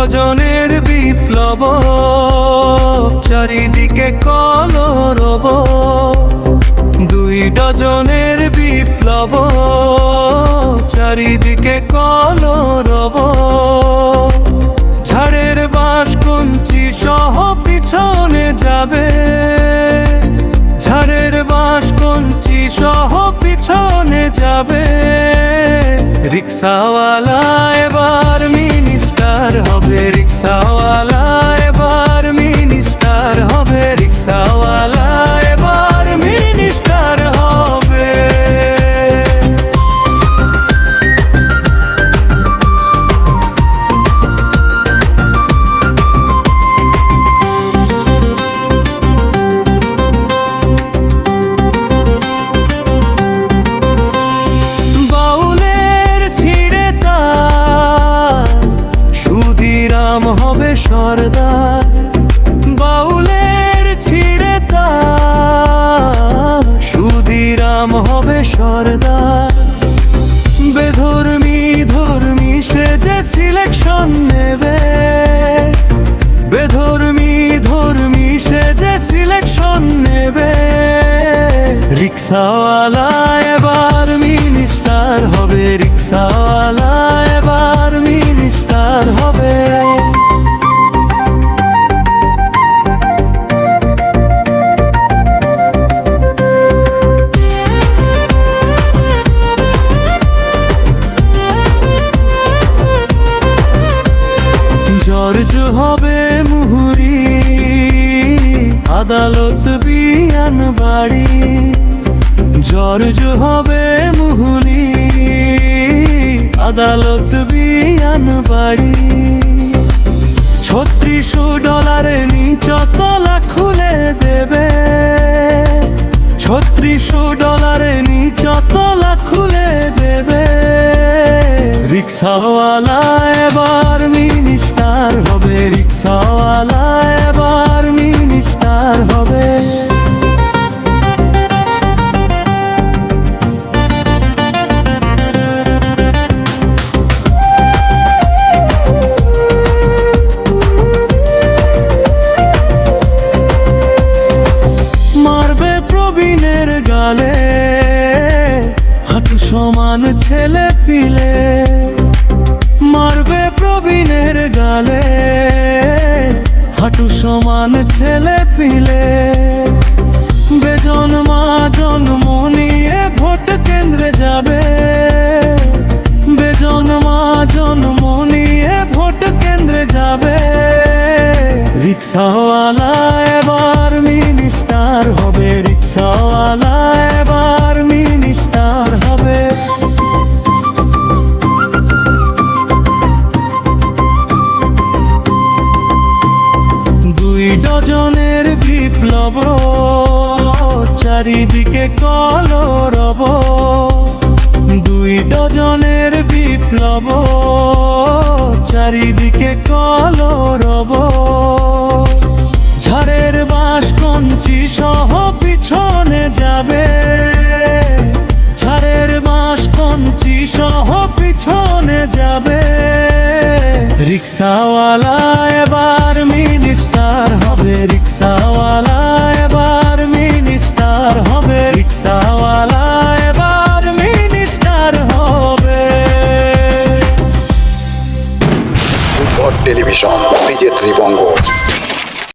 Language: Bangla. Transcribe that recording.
ডজনের বিপ্লব, চারিদিকে কলরব। 2 ডজনের বিপ্লব, চারিদিকে কলরব। ঝাড়ের বাঁশ কঞ্চি সহ পিছনে যাবে, ঝাড়ের বাঁশ কঞ্চি সহ পিছনে যাবে। রিক্সাওয়ালা এবার মিনিস্টার হবে, রিক্সাওয়ালা এবার মিনিস্টার হবে, রিক্সাওয়ালা এবার মিনিস্টার হবে। হবে সরদার, বাউলের ছিঁড়ে তার সুদিরাম হবে সরদার। বেধর্মী ধর্মী সে যে সিলেকশন নেবে, বেধর্মী ধর্মী সে যে সিলেকশন নেবে। রিক্সাওয়ালা এবার মিনিস্টার হবে, রিক্সাওয়ালা এবার মিনিস্টার হবে। জর্জ হবে মুহুরি, আদালত বিয়ান বাড়ি। জর্জ হবে মুহুরি, আদালত বিয়ান বাড়ি। $36 নিচতলা খুলে দেবে, $36 নিচতলা খুলে দেবে। রিক্সাওয়ালা এবার মিনিস্টার হবে, রিক্সাওয়ালা এবার মিনিস্টার হবে। মারবে প্রবীণের গালে হাঁটু সমান ছেলে পিলে, মারবে প্রবীণের গালে হাঁটু সমান ছেলে পিলে। বেজন্মা জন্ম নিয়ে ভোট কেন্দ্রে যাবে, বেজন্মা জন্ম নিয়ে ভোট কেন্দ্রে যাবে। রিক্সাওয়ালা এবার মিনিস্টার হবে, রিক্সাওয়ালা এবার মিনিস্টার হবে। 2 ডজনের বিপ্লব, চারিদিকে কলরব। 2 ডজনের বিপ্লব, চারিদিকে কলরব। ঝাড়ের বাঁশ কঞ্চি সহ পিছনে যাবে, ঝাড়ের বাঁশ কঞ্চি সহ পিছনে যাবে। রিক্সাওয়ালা এবার মিনিস্টার হবে, রিক্সাওয়ালা এবার মিনিস্টার হবে, রিক্সাওয়ালা এবার মিনিস্টার হবে। টেলিভিশন বিজেত্রী বঙ্গ।